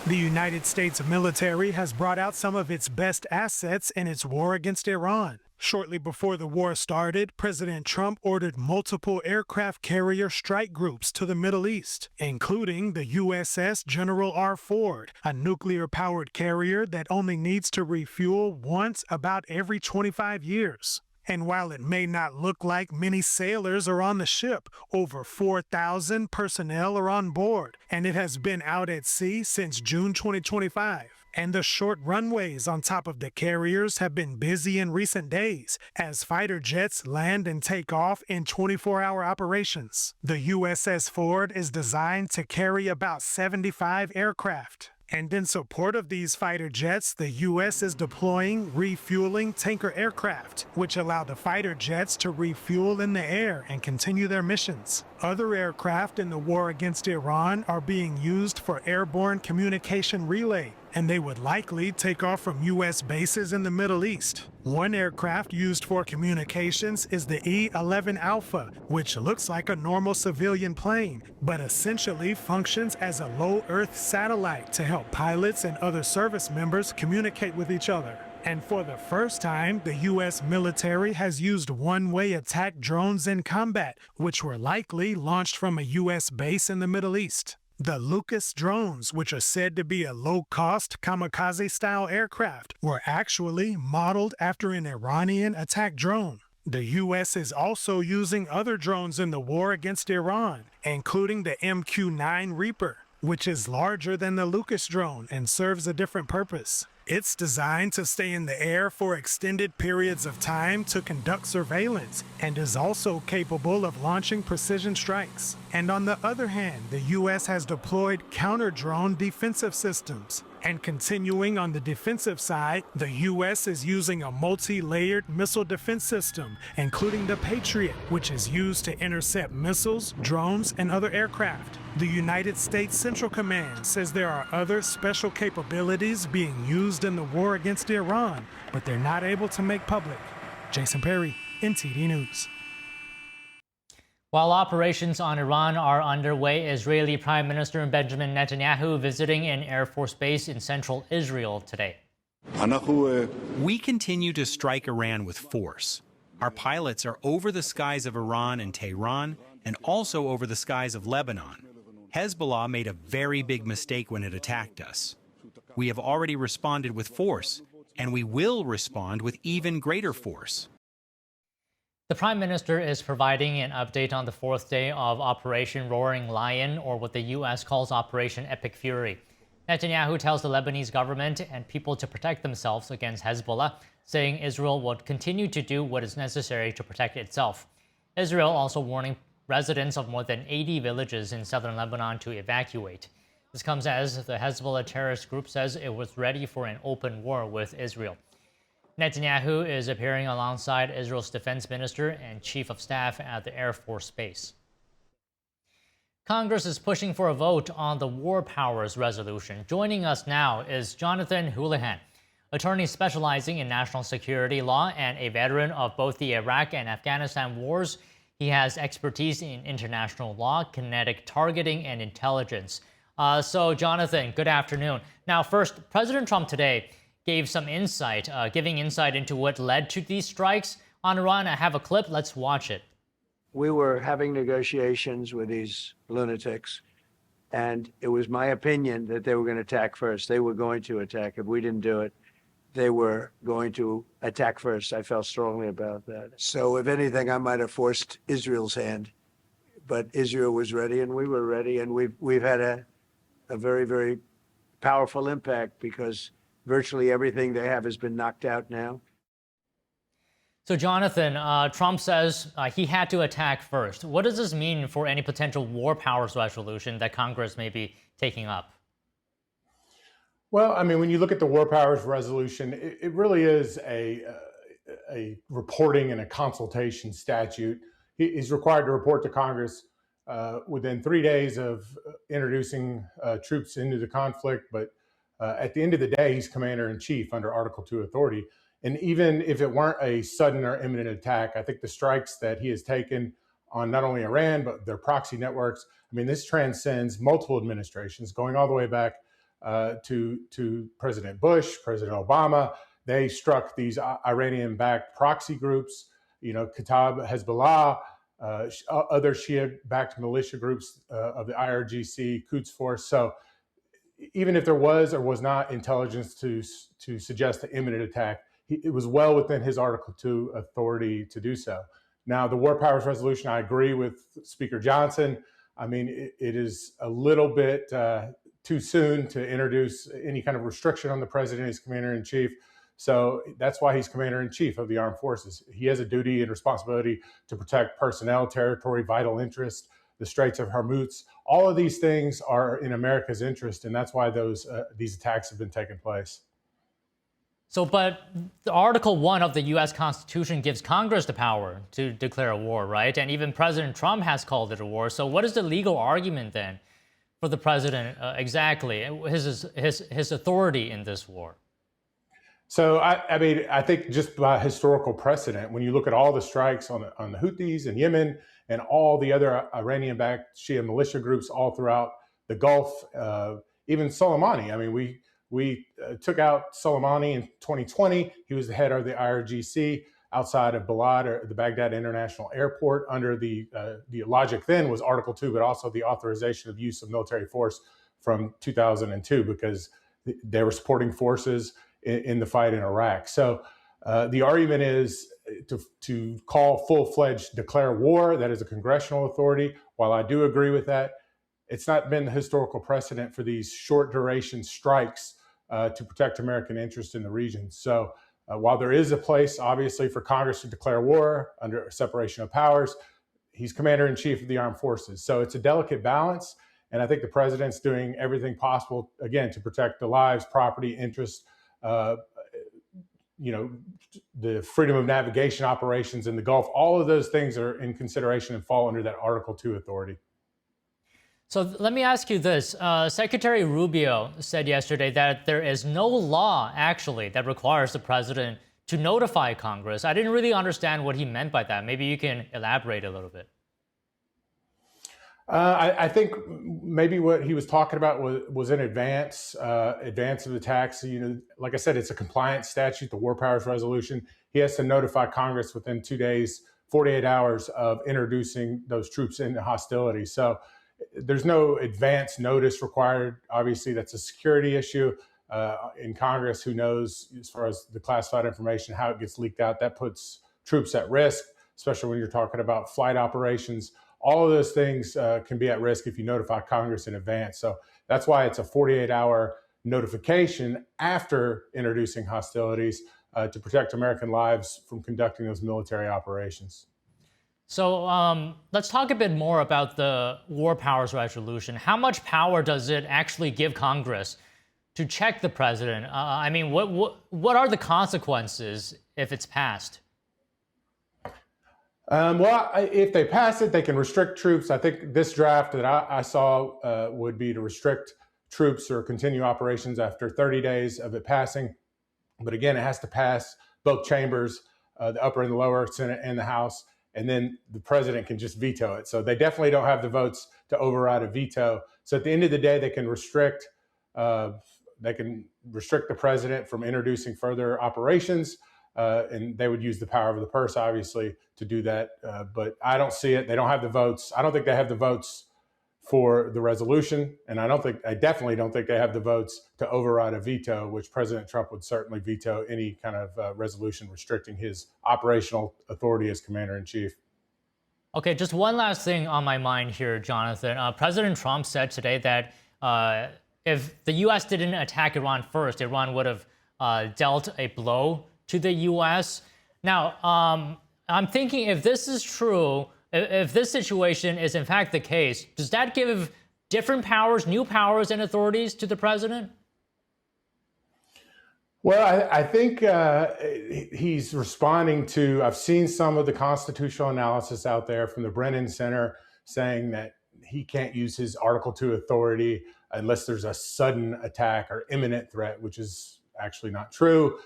The United States military has brought out some of its best assets in its war against Iran. Shortly before the war started, President Trump ordered multiple aircraft carrier strike groups to the Middle East, including the USS General R. Ford, a nuclear-powered carrier that only needs to refuel once about every 25 years. And while it may not look like many sailors are on the ship, over 4,000 personnel are on board, and it has been out at sea since June 2025. And the short runways on top of the carriers have been busy in recent days as fighter jets land and take off in 24-hour operations. The USS Ford is designed to carry about 75 aircraft. And in support of these fighter jets, the U.S. is deploying refueling tanker aircraft, which allow the fighter jets to refuel in the air and continue their missions. Other aircraft in the war against Iran are being used for airborne communication relay, and they would likely take off from U.S. bases in the Middle East. One aircraft used for communications is the E-11 Alpha, which looks like a normal civilian plane, but essentially functions as a low Earth satellite to help pilots and other service members communicate with each other. And for the first time, the U.S. military has used one-way attack drones in combat, which were likely launched from a U.S. base in the Middle East. The Lucas drones, which are said to be a low-cost kamikaze-style aircraft, were actually modeled after an Iranian attack drone. The U.S. is also using other drones in the war against Iran, including the MQ-9 Reaper, which is larger than the Lucas drone and serves a different purpose. It's designed to stay in the air for extended periods of time to conduct surveillance and is also capable of launching precision strikes. And on the other hand, the U.S. has deployed counter-drone defensive systems. And continuing on the defensive side, the U.S. is using a multi-layered missile defense system, including the Patriot, which is used to intercept missiles, drones, and other aircraft. The United States Central Command says there are other special capabilities being used in the war against Iran, but they're not able to make public. Jason Perry, NTD News. While operations on Iran are underway, Israeli Prime Minister Benjamin Netanyahu visiting an Air Force base in central Israel today. We continue to strike Iran with force. Our pilots are over the skies of Iran and Tehran, and also over the skies of Lebanon. Hezbollah made a very big mistake when it attacked us. We have already responded with force, and we will respond with even greater force. The Prime Minister is providing an update on the fourth day of Operation Roaring Lion, or what the U.S. calls Operation Epic Fury. Netanyahu tells the Lebanese government and people to protect themselves against Hezbollah, saying Israel will continue to do what is necessary to protect itself. Israel also warning residents of more than 80 villages in southern Lebanon to evacuate. This comes as the Hezbollah terrorist group says it was ready for an open war with Israel. Netanyahu is appearing alongside Israel's defense minister and chief of staff at the Air Force Base. Congress is pushing for a vote on the War Powers Resolution. Joining us now is Jonathan Houlihan, attorney specializing in national security law and a veteran of both the Iraq and Afghanistan wars. He has expertise in international law, kinetic targeting, and intelligence. So, Jonathan, good afternoon. Now, first, President Trump today gave some insight, giving insight into what led to these strikes on Iran. I have a clip. Let's watch it. We were having negotiations with these lunatics, and it was my opinion that they were going to attack first. They were going to attack. If we didn't do it, they were going to attack first. I felt strongly about that. So if anything, I might have forced Israel's hand, but Israel was ready and we were ready, and we've had a very, very powerful impact because virtually everything they have has been knocked out now. So, Jonathan, Trump says he had to attack first. What does this mean for any potential war powers resolution that Congress may be taking up? Well, I mean, when you look at the war powers resolution, it really is a reporting and a consultation statute. He's required to report to Congress within 3 days of introducing troops into the conflict, but at the end of the day, he's commander-in-chief under Article 2 authority. And even if it weren't a sudden or imminent attack, I think the strikes that he has taken on not only Iran, but their proxy networks, I mean, this transcends multiple administrations, going all the way back to President Bush, President Obama. They struck these Iranian-backed proxy groups, you know, Kataib, Hezbollah, other Shia-backed militia groups of the IRGC, Quds Force. So even if there was or was not intelligence to suggest an imminent attack, it was well within his Article 2 authority to do so. Now, the War Powers Resolution, I agree with Speaker Johnson. I mean, it is a little bit too soon to introduce any kind of restriction on the president as commander-in-chief. So that's why he's commander-in-chief of the armed forces. He has a duty and responsibility to protect personnel, territory, vital interests, the Straits of Hormuz. All of these things are in America's interest, and that's why these attacks have been taking place. So, but the Article 1 of the U.S. Constitution gives Congress the power to declare a war, right? And even President Trump has called it a war. So what is the legal argument then for the president exactly, his authority in this war? So, I mean, I think just by historical precedent, when you look at all the strikes on the Houthis in Yemen and all the other Iranian-backed Shia militia groups all throughout the Gulf, even Soleimani. I mean, we took out Soleimani in 2020. He was the head of the IRGC outside of Balad, or the Baghdad International Airport, under the logic then was Article 2, but also the authorization of use of military force from 2002, because they were supporting forces in the fight in Iraq. So the argument is to call full-fledged declare war. That is a congressional authority. While I do agree with that, it's not been the historical precedent for these short duration strikes to protect American interest in the region. So while there is a place, obviously, for Congress to declare war under separation of powers, he's commander-in-chief of the armed forces. So it's a delicate balance. And I think the president's doing everything possible, again, to protect the lives, property, interests, the freedom of navigation operations in the Gulf. All of those things are in consideration and fall under that Article 2 authority. So let me ask you this. Secretary Rubio said yesterday that there is no law, actually, that requires the president to notify Congress. I didn't really understand what he meant by that. Maybe you can elaborate a little bit. I think maybe what he was talking about was in advance of attacks. Like I said, it's a compliance statute, the War Powers Resolution. He has to notify Congress within 2 days, 48 hours of introducing those troops into hostilities. So there's no advance notice required. Obviously, that's a security issue in Congress. Who knows, as far as the classified information, how it gets leaked out, that puts troops at risk, especially when you're talking about flight operations. All of those things can be at risk if you notify Congress in advance. So that's why it's a 48-hour notification after introducing hostilities to protect American lives from conducting those military operations. So let's talk a bit more about the War Powers Resolution. How much power does it actually give Congress to check the president? I mean, what are the consequences if it's passed? Well, if they pass it, they can restrict troops. I think this draft that I saw would be to restrict troops or continue operations after 30 days of it passing. But again, it has to pass both chambers, the upper and the lower, Senate and the House, and then the president can just veto it. So they definitely don't have the votes to override a veto. So at the end of the day, they can restrict the president from introducing further operations. And they would use the power of the purse, obviously, to do that. But I don't see it. They don't have the votes. I don't think they have the votes for the resolution. And I definitely don't think they have the votes to override a veto, which President Trump would certainly veto any kind of resolution restricting his operational authority as commander-in-chief. Okay, just one last thing on my mind here, Jonathan. President Trump said today that if the U.S. didn't attack Iran first, Iran would have dealt a blow to the U.S. Now, I'm thinking if this is true, if this situation is in fact the case, does that give different powers, new powers and authorities to the president? Well, I think he's responding to, I've seen some of the constitutional analysis out there from the Brennan Center saying that he can't use his Article 2 authority unless there's a sudden attack or imminent threat, which is actually not true.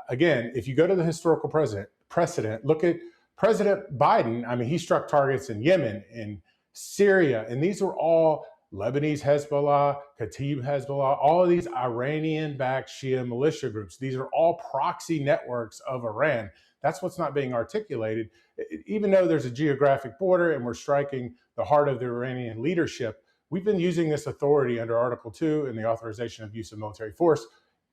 Again, if you go to the historical precedent, look at President Biden. I mean, he struck targets in Yemen, in Syria, and these were all Lebanese Hezbollah, Kataib Hezbollah, all of these Iranian-backed Shia militia groups. These are all proxy networks of Iran. That's what's not being articulated. Even though there's a geographic border and we're striking the heart of the Iranian leadership, we've been using this authority under Article 2 and the authorization of use of military force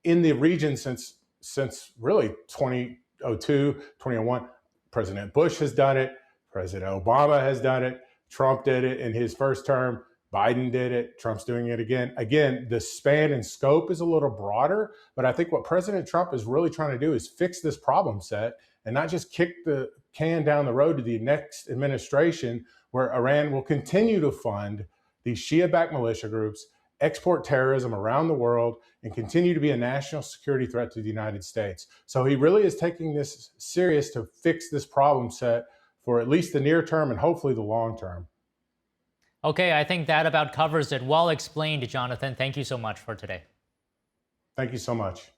in the region since really 2002, 2001. President Bush has done it. President Obama has done it. Trump did it in his first term. Biden did it. Trump's doing it again. Again, the span and scope is a little broader, but I think what President Trump is really trying to do is fix this problem set and not just kick the can down the road to the next administration where Iran will continue to fund these Shia-backed militia groups, export terrorism around the world, and continue to be a national security threat to the United States. So he really is taking this serious to fix this problem set for at least the near term and hopefully the long term. Okay, I think that about covers it. Well explained, Jonathan. Thank you so much for today. Thank you so much.